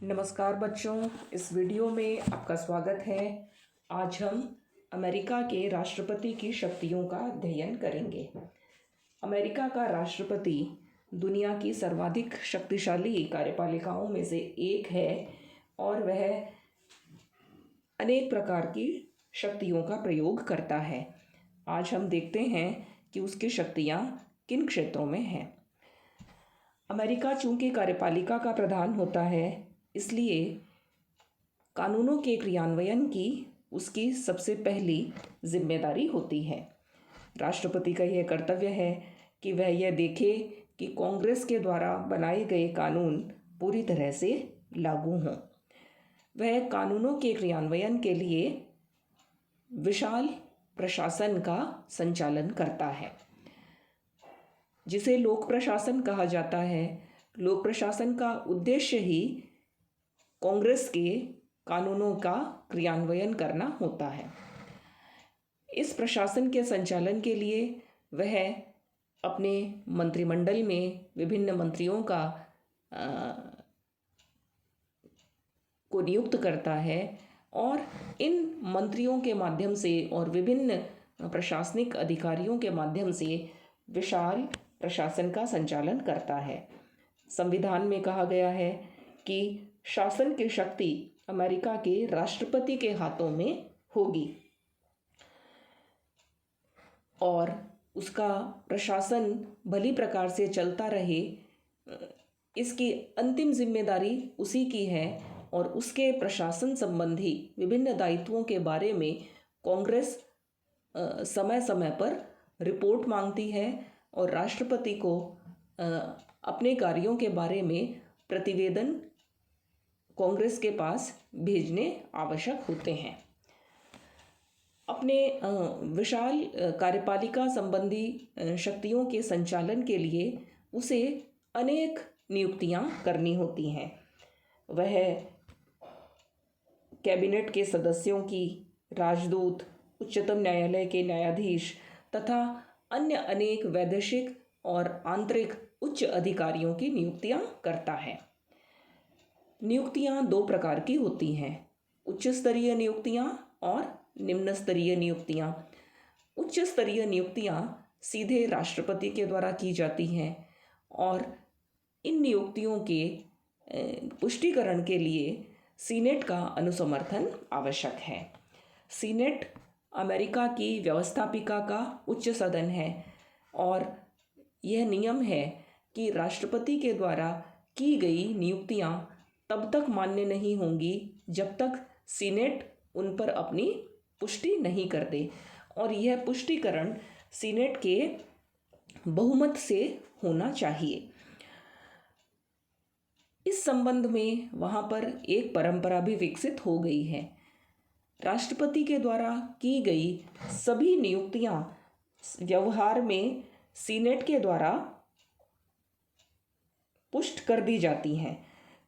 नमस्कार बच्चों, इस वीडियो में आपका स्वागत है। आज हम अमेरिका के राष्ट्रपति की शक्तियों का अध्ययन करेंगे। अमेरिका का राष्ट्रपति दुनिया की सर्वाधिक शक्तिशाली कार्यपालिकाओं में से एक है और वह अनेक प्रकार की शक्तियों का प्रयोग करता है। आज हम देखते हैं कि उसकी शक्तियाँ किन क्षेत्रों में हैं। अमेरिका चूंकि कार्यपालिका का प्रधान होता है, इसलिए कानूनों के क्रियान्वयन की उसकी सबसे पहली जिम्मेदारी होती है। राष्ट्रपति का यह कर्तव्य है कि वह यह देखे कि कांग्रेस के द्वारा बनाए गए कानून पूरी तरह से लागू हों। वह कानूनों के क्रियान्वयन के लिए विशाल प्रशासन का संचालन करता है, जिसे लोक प्रशासन कहा जाता है। लोक प्रशासन का उद्देश्य ही कांग्रेस के कानूनों का क्रियान्वयन करना होता है। इस प्रशासन के संचालन के लिए वह अपने मंत्रिमंडल में विभिन्न मंत्रियों को नियुक्त करता है और इन मंत्रियों के माध्यम से और विभिन्न प्रशासनिक अधिकारियों के माध्यम से विशाल प्रशासन का संचालन करता है। संविधान में कहा गया है कि शासन की शक्ति अमेरिका के राष्ट्रपति के हाथों में होगी और उसका प्रशासन भली प्रकार से चलता रहे, इसकी अंतिम जिम्मेदारी उसी की है। और उसके प्रशासन संबंधी विभिन्न दायित्वों के बारे में कांग्रेस समय समय पर रिपोर्ट मांगती है और राष्ट्रपति को अपने कार्यों के बारे में प्रतिवेदन कांग्रेस के पास भेजने आवश्यक होते हैं। अपने विशाल कार्यपालिका संबंधी शक्तियों के संचालन के लिए उसे अनेक नियुक्तियां करनी होती हैं। वह कैबिनेट के सदस्यों की, राजदूत, उच्चतम न्यायालय के न्यायाधीश तथा अन्य अनेक वैदेशिक और आंतरिक उच्च अधिकारियों की नियुक्तियां करता है। नियुक्तियां दो प्रकार की होती हैं, उच्च स्तरीय नियुक्तियां और निम्न स्तरीय नियुक्तियां। उच्च स्तरीय नियुक्तियां सीधे राष्ट्रपति के द्वारा की जाती हैं और इन नियुक्तियों के पुष्टिकरण के लिए सीनेट का अनुसमर्थन आवश्यक है। सीनेट अमेरिका की व्यवस्थापिका का उच्च सदन है और यह नियम है कि राष्ट्रपति के द्वारा की गई नियुक्तियां तब तक मान्य नहीं होंगी जब तक सीनेट उन पर अपनी पुष्टि नहीं कर दे और यह पुष्टिकरण सीनेट के बहुमत से होना चाहिए। इस संबंध में वहाँ पर एक परंपरा भी विकसित हो गई है। राष्ट्रपति के द्वारा की गई सभी नियुक्तियां व्यवहार में सीनेट के द्वारा पुष्ट कर दी जाती हैं।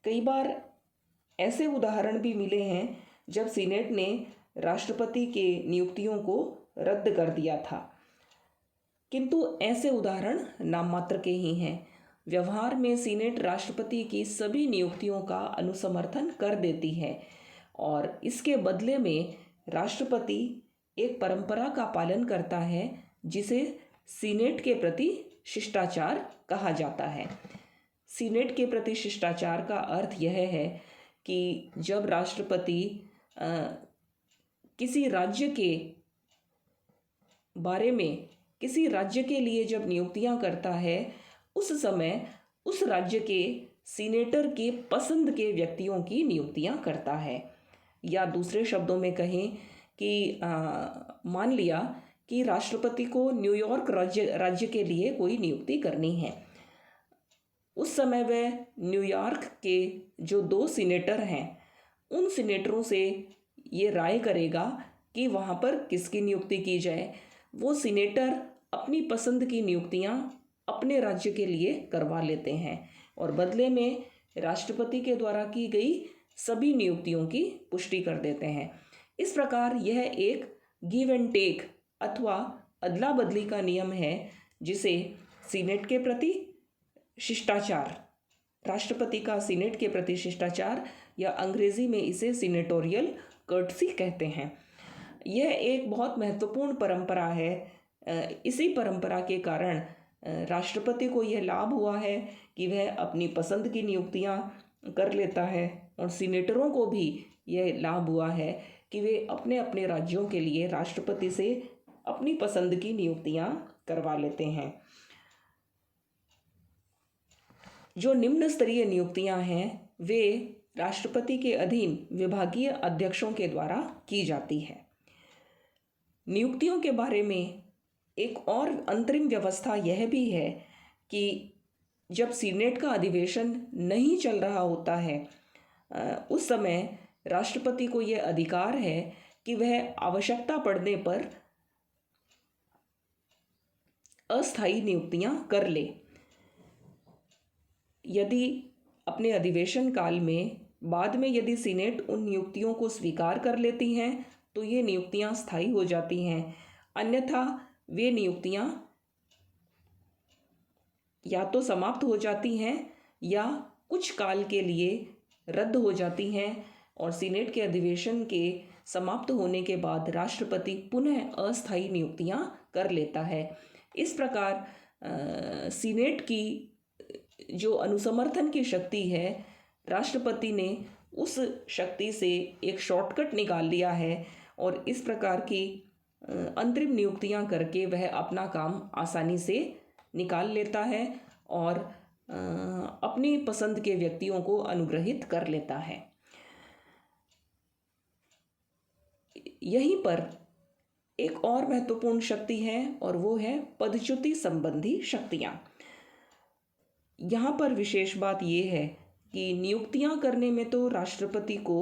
कई बार ऐसे उदाहरण भी मिले हैं जब सीनेट ने राष्ट्रपति के नियुक्तियों को रद्द कर दिया था, किंतु ऐसे उदाहरण नाम मात्र के ही हैं। व्यवहार में सीनेट राष्ट्रपति की सभी नियुक्तियों का अनुसमर्थन कर देती है और इसके बदले में राष्ट्रपति एक परंपरा का पालन करता है जिसे सीनेट के प्रति शिष्टाचार कहा जाता है। सीनेट के प्रति शिष्टाचार का अर्थ यह है कि जब राष्ट्रपति किसी राज्य के बारे में, किसी राज्य के लिए जब नियुक्तियां करता है, उस समय उस राज्य के सीनेटर के पसंद के व्यक्तियों की नियुक्तियां करता है। या दूसरे शब्दों में कहें कि मान लिया कि राष्ट्रपति को न्यूयॉर्क राज्य के लिए कोई नियुक्ति करनी है। उस समय वह न्यूयॉर्क के जो 2 सीनेटर हैं, उन सीनेटरों से ये राय करेगा कि वहाँ पर किसकी नियुक्ति की जाए। वो सीनेटर अपनी पसंद की नियुक्तियाँ अपने राज्य के लिए करवा लेते हैं और बदले में राष्ट्रपति के द्वारा की गई सभी नियुक्तियों की पुष्टि कर देते हैं। इस प्रकार यह एक गिव एंड टेक अथवा अदला बदली का नियम है, जिसे सीनेट के प्रति शिष्टाचार राष्ट्रपति का सीनेट के प्रति शिष्टाचार, या अंग्रेजी में इसे सीनेटोरियल कर्टसी कहते हैं, यह एक बहुत महत्वपूर्ण परंपरा है। इसी परंपरा के कारण राष्ट्रपति को यह लाभ हुआ है कि वह अपनी पसंद की नियुक्तियां कर लेता है, और सीनेटरों को भी यह लाभ हुआ है कि वे अपने अपने राज्यों के लिए राष्ट्रपति से अपनी पसंद की नियुक्तियां करवा लेते हैं। जो निम्न स्तरीय नियुक्तियां हैं वे राष्ट्रपति के अधीन विभागीय अध्यक्षों के द्वारा की जाती है। नियुक्तियों के बारे में एक और अंतरिम व्यवस्था यह भी है कि जब सीनेट का अधिवेशन नहीं चल रहा होता है, उस समय राष्ट्रपति को यह अधिकार है कि वह आवश्यकता पड़ने पर अस्थायी नियुक्तियां कर ले। यदि अपने अधिवेशन काल में बाद में यदि सीनेट उन नियुक्तियों को स्वीकार कर लेती हैं तो ये नियुक्तियां स्थायी हो जाती हैं, अन्यथा वे नियुक्तियां या तो समाप्त हो जाती हैं या कुछ काल के लिए रद्द हो जाती हैं, और सीनेट के अधिवेशन के समाप्त होने के बाद राष्ट्रपति पुनः अस्थायी नियुक्तियां कर लेता है। इस प्रकार सीनेट की जो अनुसमर्थन की शक्ति है, राष्ट्रपति ने उस शक्ति से एक शॉर्टकट निकाल लिया है, और इस प्रकार की अंतरिम नियुक्तियां करके वह अपना काम आसानी से निकाल लेता है और अपनी पसंद के व्यक्तियों को अनुग्रहित कर लेता है। यहीं पर एक और महत्वपूर्ण शक्ति है और वो है पदच्युति संबंधी शक्तियां। यहाँ पर विशेष बात यह है कि नियुक्तियां करने में तो राष्ट्रपति को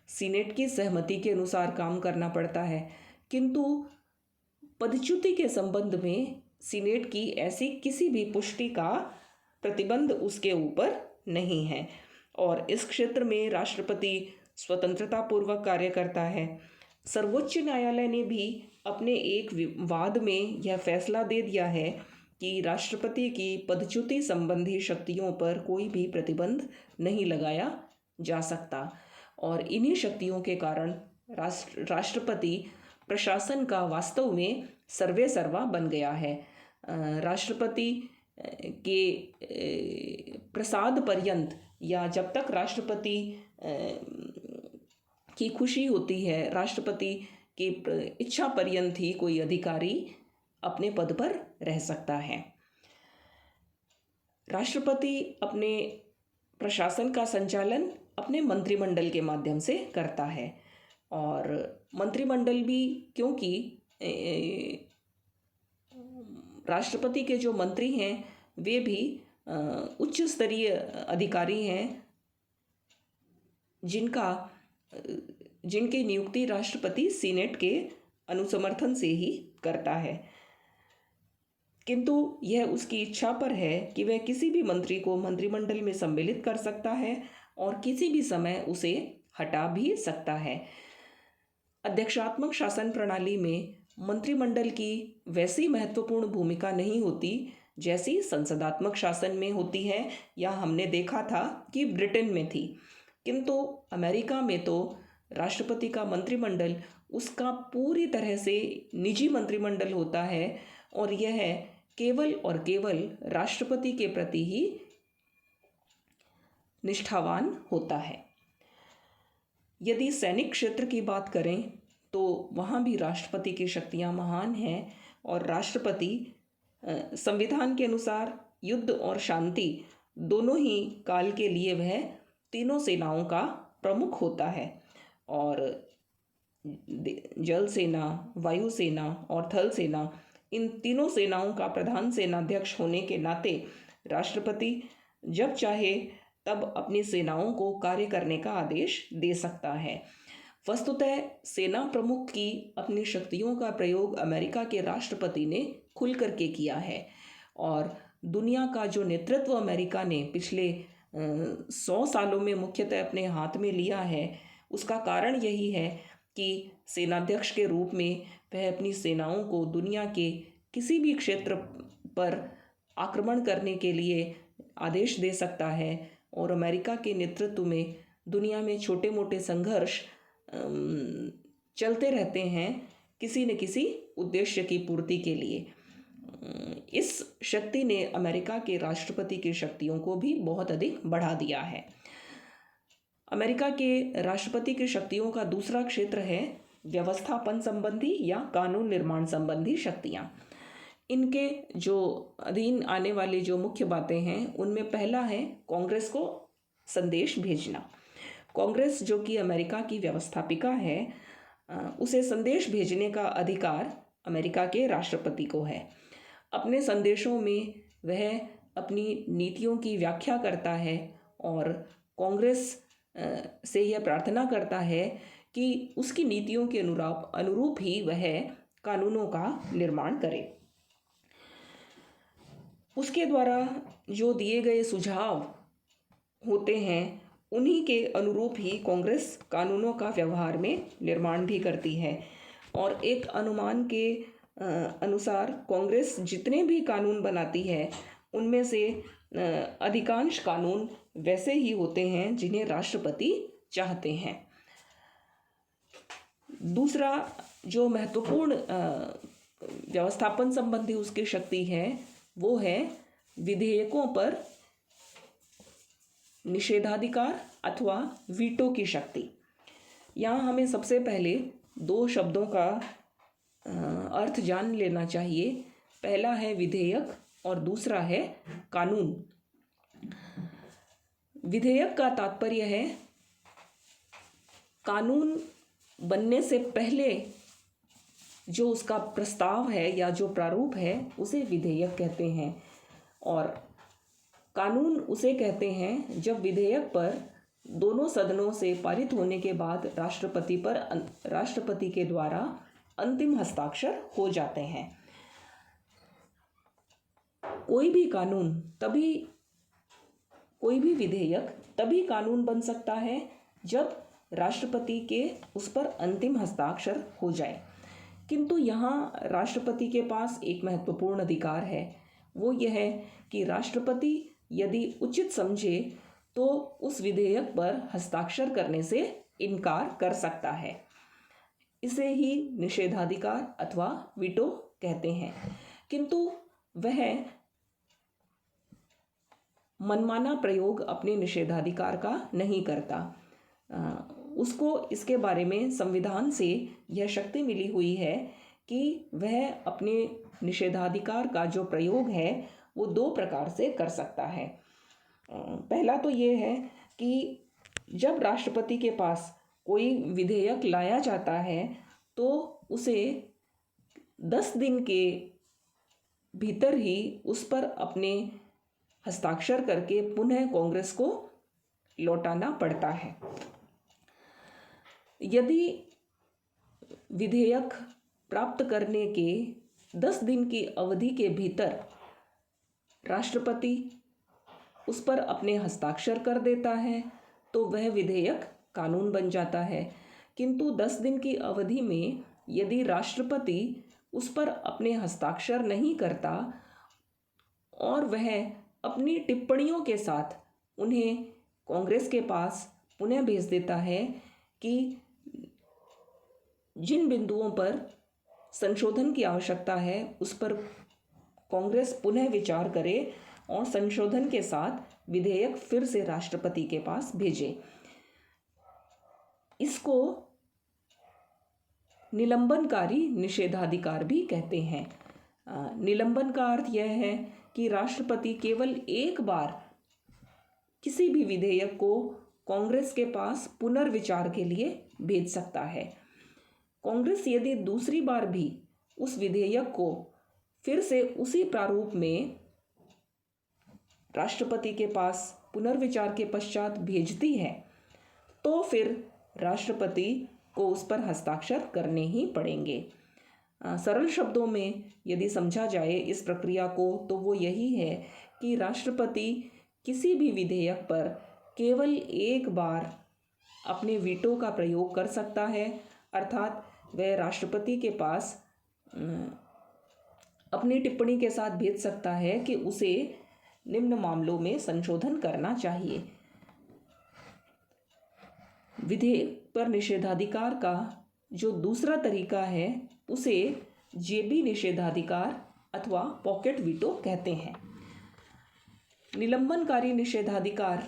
सीनेट की सहमति के अनुसार काम करना पड़ता है, किंतु पदच्युति के संबंध में सीनेट की ऐसी किसी भी पुष्टि का प्रतिबंध उसके ऊपर नहीं है, और इस क्षेत्र में राष्ट्रपति स्वतंत्रता पूर्वक कार्य करता है। सर्वोच्च न्यायालय ने भी अपने एक वाद में यह फैसला दे दिया है कि राष्ट्रपति की पदच्युति संबंधी शक्तियों पर कोई भी प्रतिबंध नहीं लगाया जा सकता, और इन्हीं शक्तियों के कारण राष्ट्रपति प्रशासन का वास्तव में सर्वे सर्वा बन गया है। राष्ट्रपति के प्रसाद पर्यंत, या जब तक राष्ट्रपति की खुशी होती है, राष्ट्रपति की इच्छा पर्यंत ही कोई अधिकारी अपने पद पर रह सकता है। राष्ट्रपति अपने प्रशासन का संचालन अपने मंत्रिमंडल के माध्यम से करता है, और मंत्रिमंडल भी, क्योंकि राष्ट्रपति के जो मंत्री हैं वे भी उच्च स्तरीय अधिकारी हैं जिनकी नियुक्ति राष्ट्रपति सीनेट के अनुसमर्थन से ही करता है, किंतु यह उसकी इच्छा पर है कि वह किसी भी मंत्री को मंत्रिमंडल में सम्मिलित कर सकता है और किसी भी समय उसे हटा भी सकता है। अध्यक्षात्मक शासन प्रणाली में मंत्रिमंडल की वैसी महत्वपूर्ण भूमिका नहीं होती जैसी संसदात्मक शासन में होती है, या हमने देखा था कि ब्रिटेन में थी, किंतु अमेरिका में तो राष्ट्रपति का मंत्रिमंडल उसका पूरी तरह से निजी मंत्रिमंडल होता है, और यह केवल और केवल राष्ट्रपति के प्रति ही निष्ठावान होता है। यदि सैनिक क्षेत्र की बात करें तो वहाँ भी राष्ट्रपति की शक्तियाँ महान हैं, और राष्ट्रपति संविधान के अनुसार युद्ध और शांति दोनों ही काल के लिए वह तीनों सेनाओं का प्रमुख होता है, और जल सेना, वायु सेना और थल सेना, इन तीनों सेनाओं का प्रधान सेनाध्यक्ष होने के नाते राष्ट्रपति जब चाहे तब अपनी सेनाओं को कार्य करने का आदेश दे सकता है। वस्तुतः सेना प्रमुख की अपनी शक्तियों का प्रयोग अमेरिका के राष्ट्रपति ने खुल करके किया है, और दुनिया का जो नेतृत्व अमेरिका ने पिछले 100 सालों में मुख्यतः अपने हाथ में लिया है, उसका कारण यही है कि सेनाध्यक्ष के रूप में वह अपनी सेनाओं को दुनिया के किसी भी क्षेत्र पर आक्रमण करने के लिए आदेश दे सकता है, और अमेरिका के नेतृत्व में दुनिया में छोटे मोटे संघर्ष चलते रहते हैं किसी न किसी उद्देश्य की पूर्ति के लिए। इस शक्ति ने अमेरिका के राष्ट्रपति की शक्तियों को भी बहुत अधिक बढ़ा दिया है। अमेरिका के राष्ट्रपति की शक्तियों का दूसरा क्षेत्र है व्यवस्थापन संबंधी या कानून निर्माण संबंधी शक्तियाँ। इनके जो अधीन आने वाली जो मुख्य बातें हैं उनमें पहला है कांग्रेस को संदेश भेजना। कांग्रेस जो कि अमेरिका की व्यवस्थापिका है, उसे संदेश भेजने का अधिकार अमेरिका के राष्ट्रपति को है। अपने संदेशों में वह अपनी नीतियों की व्याख्या करता है और कांग्रेस से यह प्रार्थना करता है कि उसकी नीतियों के अनुरूप ही वह कानूनों का निर्माण करे। उसके द्वारा जो दिए गए सुझाव होते हैं उन्हीं के अनुरूप ही कांग्रेस कानूनों का व्यवहार में निर्माण भी करती है। और एक अनुमान के अनुसार कांग्रेस जितने भी कानून बनाती है उनमें से अधिकांश कानून वैसे ही होते हैं जिन्हें राष्ट्रपति चाहते हैं। दूसरा जो महत्वपूर्ण व्यवस्थापन संबंधी उसकी शक्ति है वो है विधेयकों पर निषेधाधिकार अथवा वीटो की शक्ति। यहाँ हमें सबसे पहले दो शब्दों का अर्थ जान लेना चाहिए। पहला है विधेयक और दूसरा है कानून। विधेयक का तात्पर्य है कानून बनने से पहले जो उसका प्रस्ताव है या जो प्रारूप है उसे विधेयक कहते हैं, और कानून उसे कहते हैं जब विधेयक पर दोनों सदनों से पारित होने के बाद राष्ट्रपति के द्वारा अंतिम हस्ताक्षर हो जाते हैं। कोई भी विधेयक तभी कानून बन सकता है जब राष्ट्रपति के उस पर अंतिम हस्ताक्षर हो जाए। किंतु यहाँ राष्ट्रपति के पास एक महत्वपूर्ण अधिकार है, वो यह है कि राष्ट्रपति यदि उचित समझे तो उस विधेयक पर हस्ताक्षर करने से इनकार कर सकता है। इसे ही निषेधाधिकार अथवा वीटो कहते हैं। किंतु वह मनमाना प्रयोग अपने निषेधाधिकार का नहीं करता। उसको इसके बारे में संविधान से यह शक्ति मिली हुई है कि वह अपने निषेधाधिकार का जो प्रयोग है वो दो प्रकार से कर सकता है। पहला तो ये है कि जब राष्ट्रपति के पास कोई विधेयक लाया जाता है तो उसे 10 दिन के भीतर ही उस पर अपने हस्ताक्षर करके पुनः कांग्रेस को लौटाना पड़ता है। यदि विधेयक प्राप्त करने के 10 दिन की अवधि के भीतर राष्ट्रपति उस पर अपने हस्ताक्षर कर देता है तो वह विधेयक कानून बन जाता है। किंतु 10 दिन की अवधि में यदि राष्ट्रपति उस पर अपने हस्ताक्षर नहीं करता और वह अपनी टिप्पणियों के साथ उन्हें कांग्रेस के पास पुनः भेज देता है कि जिन बिंदुओं पर संशोधन की आवश्यकता है उस पर कांग्रेस पुनः विचार करे और संशोधन के साथ विधेयक फिर से राष्ट्रपति के पास भेजे, इसको निलंबनकारी निषेधाधिकार भी कहते हैं। निलंबन का अर्थ यह है कि राष्ट्रपति केवल एक बार किसी भी विधेयक को कांग्रेस के पास पुनर्विचार के लिए भेज सकता है। कांग्रेस यदि दूसरी बार भी उस विधेयक को फिर से उसी प्रारूप में राष्ट्रपति के पास पुनर्विचार के पश्चात भेजती है तो फिर राष्ट्रपति को उस पर हस्ताक्षर करने ही पड़ेंगे। सरल शब्दों में यदि समझा जाए इस प्रक्रिया को तो वो यही है कि राष्ट्रपति किसी भी विधेयक पर केवल एक बार अपने वीटो का प्रयोग कर सकता है, अर्थात वह राष्ट्रपति के पास अपनी टिप्पणी के साथ भेज सकता है कि उसे निम्न मामलों में संशोधन करना चाहिए। विधेयक पर निषेधाधिकार का जो दूसरा तरीका है उसे जेबी निषेधाधिकार अथवा पॉकेट वीटो कहते हैं। निलंबनकारी निषेधाधिकार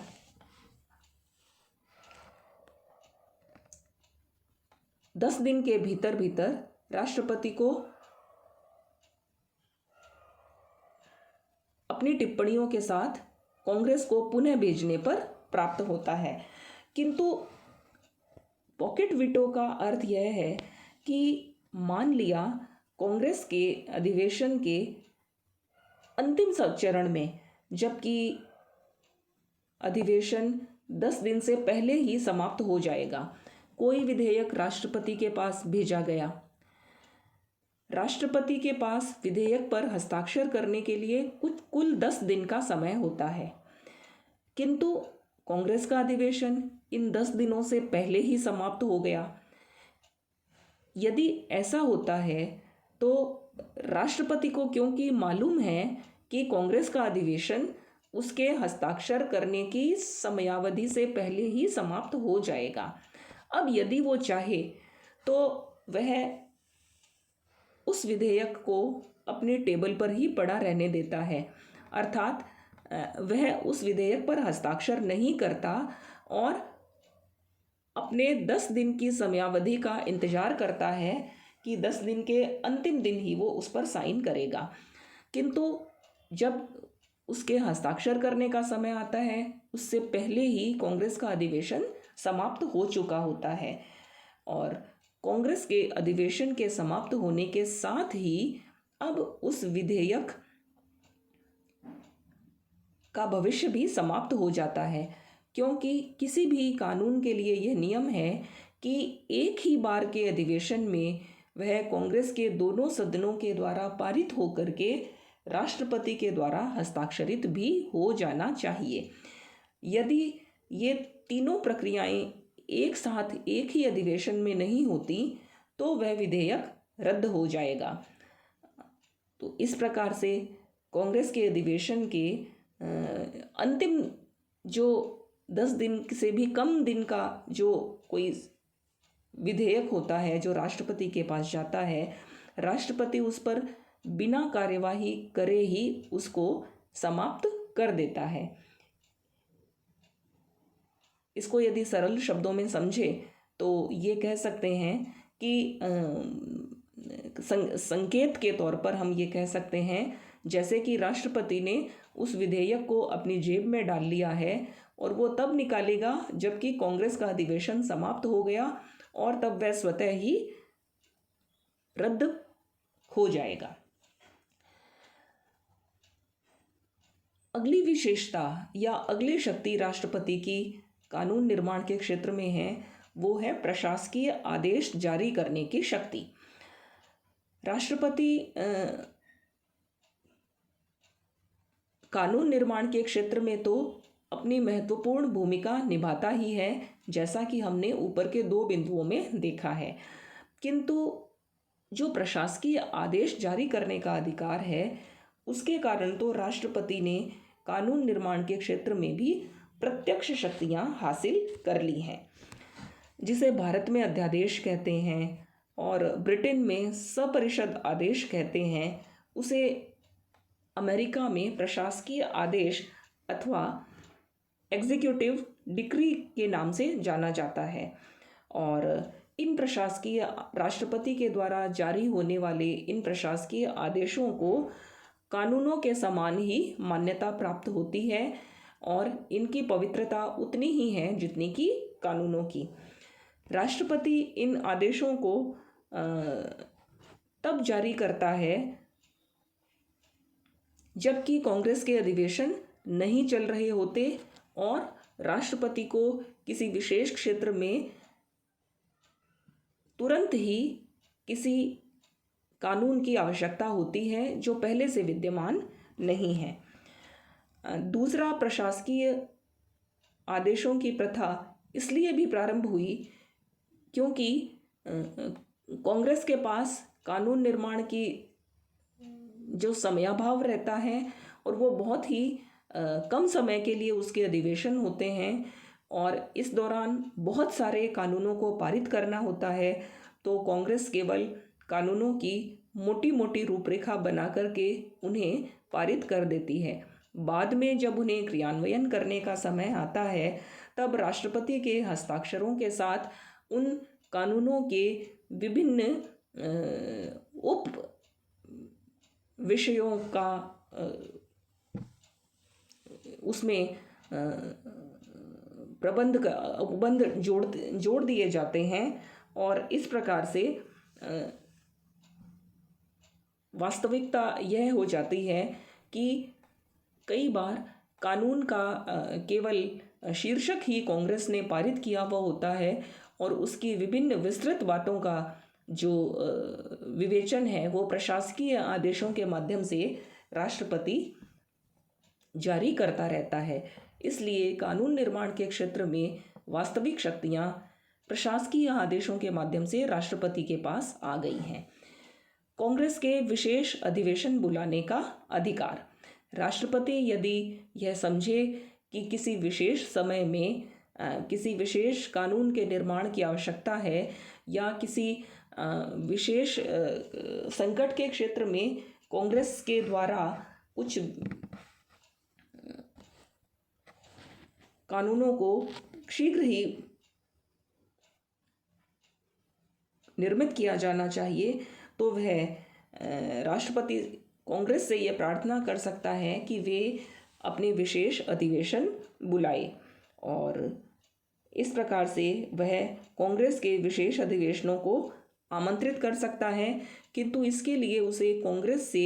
10 दिन के भीतर भीतर राष्ट्रपति को अपनी टिप्पणियों के साथ कांग्रेस को पुनः भेजने पर प्राप्त होता है। किंतु पॉकेट वीटो का अर्थ यह है कि मान लिया कांग्रेस के अधिवेशन के अंतिम चरण में, जबकि अधिवेशन 10 दिन से पहले ही समाप्त हो जाएगा, कोई विधेयक राष्ट्रपति के पास भेजा गया। राष्ट्रपति के पास विधेयक पर हस्ताक्षर करने के लिए कुल 10 दिन का समय होता है, किंतु कांग्रेस का अधिवेशन इन 10 दिनों से पहले ही समाप्त हो गया। यदि ऐसा होता है तो राष्ट्रपति को क्योंकि मालूम है कि कांग्रेस का अधिवेशन उसके हस्ताक्षर करने की समयावधि से पहले ही समाप्त हो जाएगा, अब यदि वो चाहे तो वह उस विधेयक को अपने टेबल पर ही पड़ा रहने देता है, अर्थात वह उस विधेयक पर हस्ताक्षर नहीं करता और अपने 10 दिन की समयावधि का इंतजार करता है कि 10 दिन के अंतिम दिन ही वो उस पर साइन करेगा। किंतु जब उसके हस्ताक्षर करने का समय आता है उससे पहले ही कांग्रेस का अधिवेशन समाप्त हो चुका होता है और कांग्रेस के अधिवेशन के समाप्त होने के साथ ही अब उस विधेयक का भविष्य भी समाप्त हो जाता है, क्योंकि किसी भी कानून के लिए यह नियम है कि एक ही बार के अधिवेशन में वह कांग्रेस के दोनों सदनों के द्वारा पारित होकर के राष्ट्रपति के द्वारा हस्ताक्षरित भी हो जाना चाहिए। यदि ये तीनों प्रक्रियाएं एक साथ एक ही अधिवेशन में नहीं होती तो वह विधेयक रद्द हो जाएगा। तो इस प्रकार से कांग्रेस के अधिवेशन के अंतिम जो 10 दिन से भी कम दिन का जो कोई विधेयक होता है जो राष्ट्रपति के पास जाता है, राष्ट्रपति उस पर बिना कार्यवाही करे ही उसको समाप्त कर देता है। इसको यदि सरल शब्दों में समझे तो ये कह सकते हैं कि संकेत के तौर पर हम ये कह सकते हैं जैसे कि राष्ट्रपति ने उस विधेयक को अपनी जेब में डाल लिया है और वो तब निकालेगा जबकि कांग्रेस का अधिवेशन समाप्त हो गया और तब वह स्वतः ही रद्द हो जाएगा। अगली विशेषता या अगली शक्ति राष्ट्रपति की कानून निर्माण के क्षेत्र में है वो है प्रशासकीय आदेश जारी करने की शक्ति। राष्ट्रपति कानून निर्माण के क्षेत्र में तो अपनी महत्वपूर्ण भूमिका निभाता ही है, जैसा कि हमने ऊपर के 2 बिंदुओं में देखा है, किंतु जो प्रशासकीय आदेश जारी करने का अधिकार है उसके कारण तो राष्ट्रपति ने कानून निर्माण के क्षेत्र में भी प्रत्यक्ष शक्तियां हासिल कर ली हैं, जिसे भारत में अध्यादेश कहते हैं और ब्रिटेन में सपरिषद आदेश कहते हैं, उसे अमेरिका में प्रशासकीय आदेश अथवा एग्जीक्यूटिव डिक्री के नाम से जाना जाता है। और इन प्रशासकीय राष्ट्रपति के द्वारा जारी होने वाले इन प्रशासकीय आदेशों को कानूनों के समान ही मान्यता प्राप्त होती है और इनकी पवित्रता उतनी ही है जितनी कि कानूनों की। राष्ट्रपति इन आदेशों को तब जारी करता है जबकि कांग्रेस के अधिवेशन नहीं चल रहे होते और राष्ट्रपति को किसी विशेष क्षेत्र में तुरंत ही किसी कानून की आवश्यकता होती है जो पहले से विद्यमान नहीं है। दूसरा, प्रशासकीय आदेशों की प्रथा इसलिए भी प्रारंभ हुई क्योंकि कांग्रेस के पास कानून निर्माण की जो समयाभाव रहता है और वो बहुत ही कम समय के लिए उसके अधिवेशन होते हैं और इस दौरान बहुत सारे कानूनों को पारित करना होता है, तो कांग्रेस केवल कानूनों की मोटी मोटी रूपरेखा बना करके उन्हें पारित कर देती है। बाद में जब उन्हें क्रियान्वयन करने का समय आता है, तब राष्ट्रपति के हस्ताक्षरों के साथ उन कानूनों के विभिन्न उप विषयों का उसमें उपबंध जोड़ दिए जाते हैं और इस प्रकार से वास्तविकता यह हो जाती है कि कई बार कानून का केवल शीर्षक ही कांग्रेस ने पारित किया हुआ होता है और उसकी विभिन्न विस्तृत बातों का जो विवेचन है वो प्रशासकीय आदेशों के माध्यम से राष्ट्रपति जारी करता रहता है। इसलिए कानून निर्माण के क्षेत्र में वास्तविक शक्तियां प्रशासकीय आदेशों के माध्यम से राष्ट्रपति के पास आ गई हैं। कांग्रेस के विशेष अधिवेशन बुलाने का अधिकार। राष्ट्रपति यदि यह समझे कि किसी विशेष समय में किसी विशेष कानून के निर्माण की आवश्यकता है या किसी विशेष संकट के क्षेत्र में कांग्रेस के द्वारा कुछ कानूनों को शीघ्र ही निर्मित किया जाना चाहिए, तो वह राष्ट्रपति कांग्रेस से यह प्रार्थना कर सकता है कि वे अपने विशेष अधिवेशन बुलाए और इस प्रकार से वह कांग्रेस के विशेष अधिवेशनों को आमंत्रित कर सकता है। किंतु इसके लिए उसे कांग्रेस से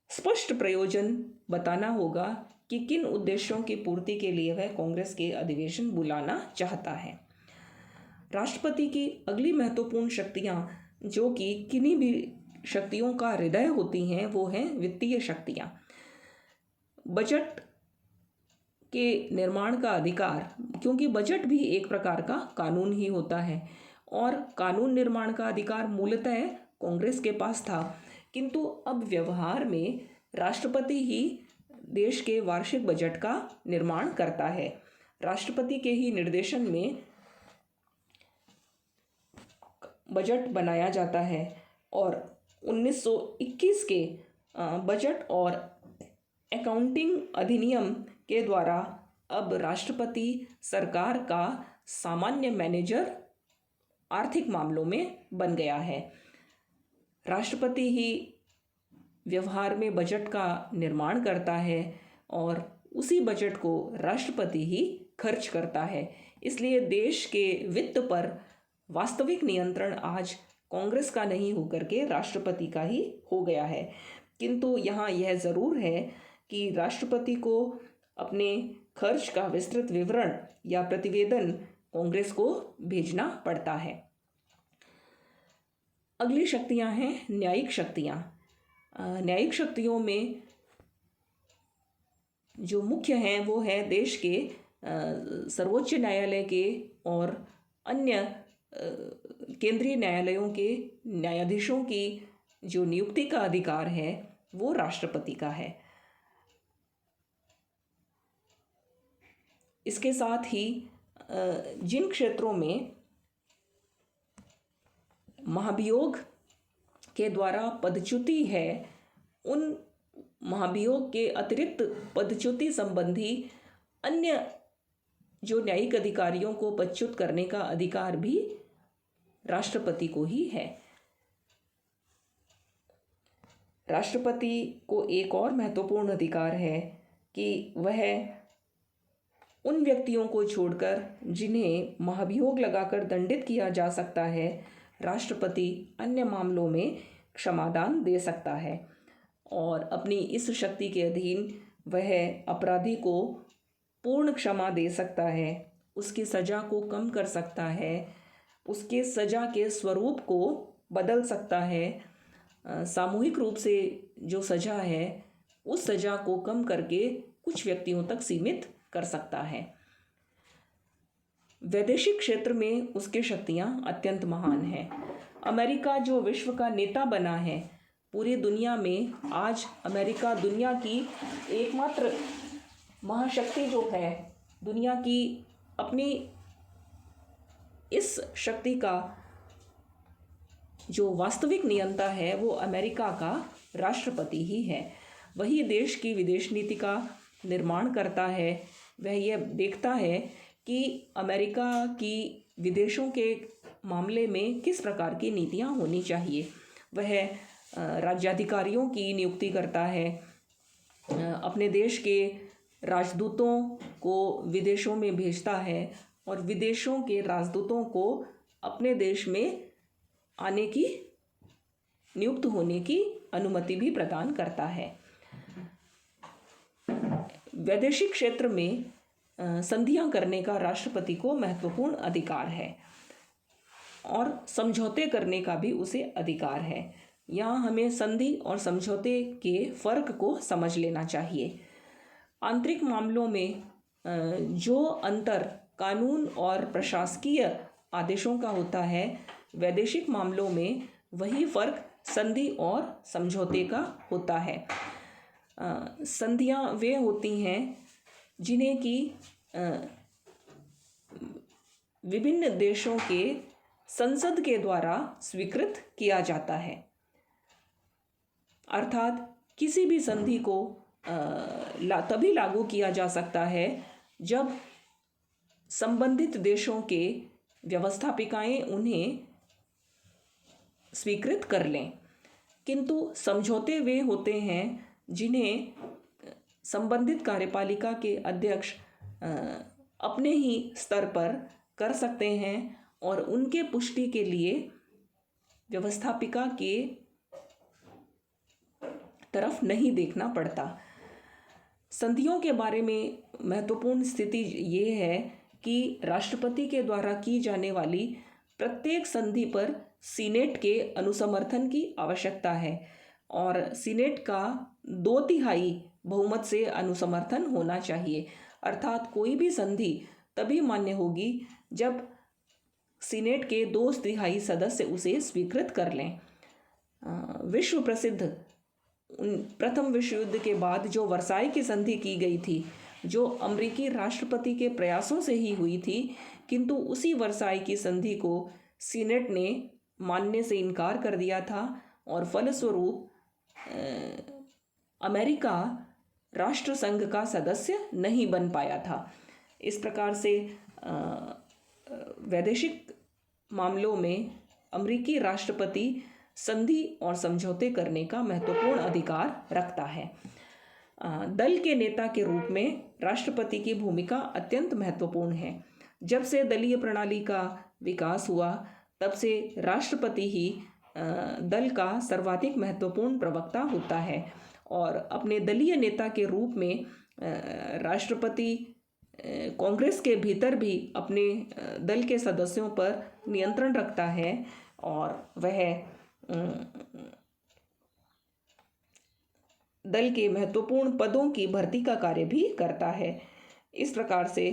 स्पष्ट प्रयोजन बताना होगा कि किन उद्देश्यों की पूर्ति के लिए वह कांग्रेस के अधिवेशन बुलाना चाहता है। राष्ट्रपति की अगली महत्वपूर्ण शक्तियां, जो कि किन्हीं भी शक्तियों का हृदय होती हैं, वो हैं वित्तीय शक्तियां। बजट के निर्माण का अधिकार, क्योंकि बजट भी एक प्रकार का कानून ही होता है और कानून निर्माण का अधिकार मूलतः कांग्रेस के पास था, किंतु अब व्यवहार में राष्ट्रपति ही देश के वार्षिक बजट का निर्माण करता है। राष्ट्रपति के ही निर्देशन में बजट बनाया जाता है और 1921 के बजट और अकाउंटिंग अधिनियम के द्वारा अब राष्ट्रपति सरकार का सामान्य मैनेजर आर्थिक मामलों में बन गया है। राष्ट्रपति ही व्यवहार में बजट का निर्माण करता है और उसी बजट को राष्ट्रपति ही खर्च करता है। इसलिए देश के वित्त पर वास्तविक नियंत्रण आज कांग्रेस का नहीं होकर के राष्ट्रपति का ही हो गया है। किंतु यहाँ यह ज़रूर है कि राष्ट्रपति को अपने खर्च का विस्तृत विवरण या प्रतिवेदन कांग्रेस को भेजना पड़ता है। अगली शक्तियाँ हैं न्यायिक शक्तियाँ। न्यायिक शक्तियों में जो मुख्य हैं वो है देश के सर्वोच्च न्यायालय के और अन्य केंद्रीय न्यायालयों के न्यायाधीशों की जो नियुक्ति का अधिकार है वो राष्ट्रपति का है। इसके साथ ही जिन क्षेत्रों में महाभियोग के द्वारा पदच्युति है, उन महाभियोग के अतिरिक्त पदच्युति संबंधी अन्य जो न्यायिक अधिकारियों को पदच्युत करने का अधिकार भी राष्ट्रपति को ही है। राष्ट्रपति को एक और महत्वपूर्ण अधिकार है कि वह उन व्यक्तियों को छोड़कर जिन्हें महाभियोग लगाकर दंडित किया जा सकता है, राष्ट्रपति अन्य मामलों में क्षमादान दे सकता है और अपनी इस शक्ति के अधीन वह अपराधी को पूर्ण क्षमा दे सकता है, उसकी सज़ा को कम कर सकता है, उसके सज़ा के स्वरूप को बदल सकता है, सामूहिक रूप से जो सज़ा है उस सज़ा को कम करके कुछ व्यक्तियों तक सीमित कर सकता है। वैदेशिक क्षेत्र में उसकी शक्तियाँ अत्यंत महान हैं। अमेरिका जो विश्व का नेता बना है, पूरी दुनिया में आज अमेरिका दुनिया की एकमात्र महाशक्ति जो है दुनिया की अपनी इस शक्ति का जो वास्तविक नियंता है वो अमेरिका का राष्ट्रपति ही है। वही देश की विदेश नीति का निर्माण करता है। वह यह देखता है कि अमेरिका की विदेशों के मामले में किस प्रकार की नीतियां होनी चाहिए। वह राज्याधिकारियों की नियुक्ति करता है, अपने देश के राजदूतों को विदेशों में भेजता है और विदेशों के राजदूतों को अपने देश में आने की, नियुक्त होने की अनुमति भी प्रदान करता है। वैदेशिक क्षेत्र में संधियां करने का राष्ट्रपति को महत्वपूर्ण अधिकार है और समझौते करने का भी उसे अधिकार है। यहाँ हमें संधि और समझौते के फर्क को समझ लेना चाहिए। आंतरिक मामलों में जो अंतर कानून और प्रशासकीय आदेशों का होता है, वैदेशिक मामलों में वही फर्क संधि और समझौते का होता है। संधियां वे होती हैं जिन्हें कि विभिन्न देशों के संसद के द्वारा स्वीकृत किया जाता है। अर्थात किसी भी संधि को तभी लागू किया जा सकता है जब संबंधित देशों के व्यवस्थापिकाएं उन्हें स्वीकृत कर लें। किंतु समझौते वे होते हैं जिन्हें संबंधित कार्यपालिका के अध्यक्ष अपने ही स्तर पर कर सकते हैं और उनके पुष्टि के लिए व्यवस्थापिका के तरफ नहीं देखना पड़ता। संधियों के बारे में महत्वपूर्ण स्थिति ये है कि राष्ट्रपति के द्वारा की जाने वाली प्रत्येक संधि पर सीनेट के अनुसमर्थन की आवश्यकता है और सीनेट का 2/3 बहुमत से अनुसमर्थन होना चाहिए। अर्थात कोई भी संधि तभी मान्य होगी जब सीनेट के 2/3 सदस्य उसे स्वीकृत कर लें। विश्व प्रसिद्ध प्रथम विश्व युद्ध के बाद जो वर्साई की संधि की गई थी, जो अमेरिकी राष्ट्रपति के प्रयासों से ही हुई थी, किंतु उसी वर्साई की संधि को सीनेट ने मानने से इनकार कर दिया था और फलस्वरूप अमेरिका राष्ट्र संघ का सदस्य नहीं बन पाया था। इस प्रकार से वैदेशिक मामलों में अमेरिकी राष्ट्रपति संधि और समझौते करने का महत्वपूर्ण अधिकार रखता है। दल के नेता के रूप में राष्ट्रपति की भूमिका अत्यंत महत्वपूर्ण है। जब से दलीय प्रणाली का विकास हुआ तब से राष्ट्रपति ही दल का सर्वाधिक महत्वपूर्ण प्रवक्ता होता है और अपने दलीय नेता के रूप में राष्ट्रपति कांग्रेस के भीतर भी अपने दल के सदस्यों पर नियंत्रण रखता है और वह दल के महत्वपूर्ण पदों की भर्ती का कार्य भी करता है। इस प्रकार से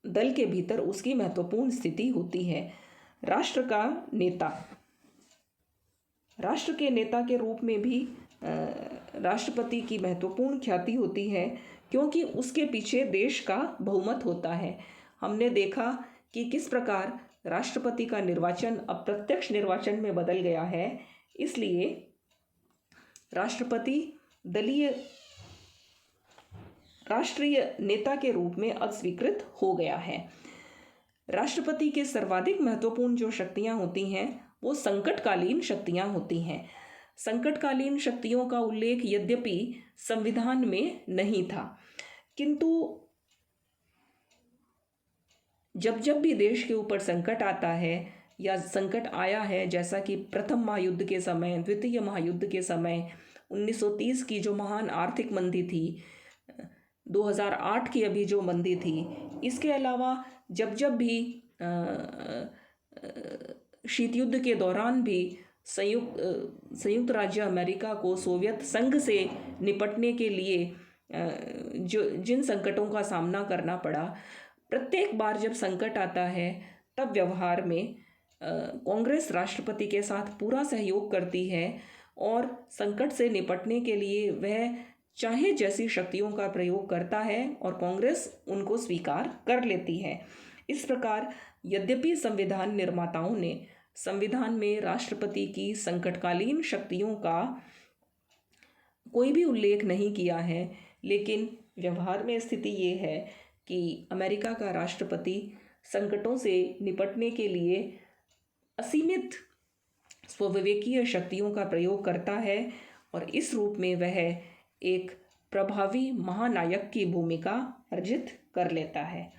दल के भीतर उसकी महत्वपूर्ण स्थिति होती है। राष्ट्र का नेता, राष्ट्र के नेता के रूप में भी राष्ट्रपति की महत्वपूर्ण ख्याति होती है क्योंकि उसके पीछे देश का बहुमत होता है। हमने देखा कि किस प्रकार राष्ट्रपति का निर्वाचन अप्रत्यक्ष निर्वाचन में बदल गया है। इसलिए राष्ट्रपति राष्ट्रीय नेता के रूप में अब स्वीकृत हो गया है। राष्ट्रपति के सर्वाधिक महत्वपूर्ण जो शक्तियां होती हैं वो संकटकालीन शक्तियां होती हैं। संकटकालीन शक्तियों का उल्लेख यद्यपि संविधान में नहीं था, किंतु जब जब भी देश के ऊपर संकट आता है या संकट आया है, जैसा कि प्रथम महायुद्ध के समय, द्वितीय महायुद्ध के समय, 1930 की जो महान आर्थिक मंदी थी, 2008 की अभी जो मंदी थी, इसके अलावा जब जब भी शीत युद्ध के दौरान भी संयुक्त राज्य अमेरिका को सोवियत संघ से निपटने के लिए जिन संकटों का सामना करना पड़ा, प्रत्येक बार जब संकट आता है तब व्यवहार में कांग्रेस राष्ट्रपति के साथ पूरा सहयोग करती है और संकट से निपटने के लिए वह चाहे जैसी शक्तियों का प्रयोग करता है और कांग्रेस उनको स्वीकार कर लेती है। इस प्रकार यद्यपि संविधान निर्माताओं ने संविधान में राष्ट्रपति की संकटकालीन शक्तियों का कोई भी उल्लेख नहीं किया है, लेकिन व्यवहार में स्थिति ये है कि अमेरिका का राष्ट्रपति संकटों से निपटने के लिए असीमित स्वविवेकीय शक्तियों का प्रयोग करता है और इस रूप में वह एक प्रभावी महानायक की भूमिका अर्जित कर लेता है।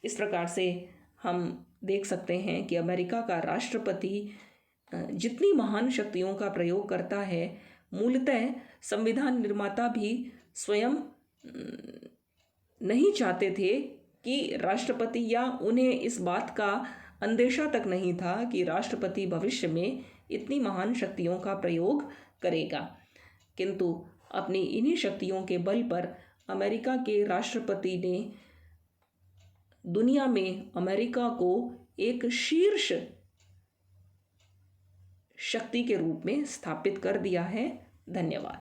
इस प्रकार से हम देख सकते हैं कि अमेरिका का राष्ट्रपति जितनी महान शक्तियों का प्रयोग करता है, मूलतः संविधान निर्माता भी स्वयं नहीं चाहते थे कि राष्ट्रपति, या उन्हें इस बात का अंदेशा तक नहीं था कि राष्ट्रपति भविष्य में इतनी महान शक्तियों का प्रयोग करेगा। किंतु अपनी इन्हीं शक्तियों के बल पर अमेरिका के राष्ट्रपति ने दुनिया में अमेरिका को एक शीर्ष शक्ति के रूप में स्थापित कर दिया है। धन्यवाद।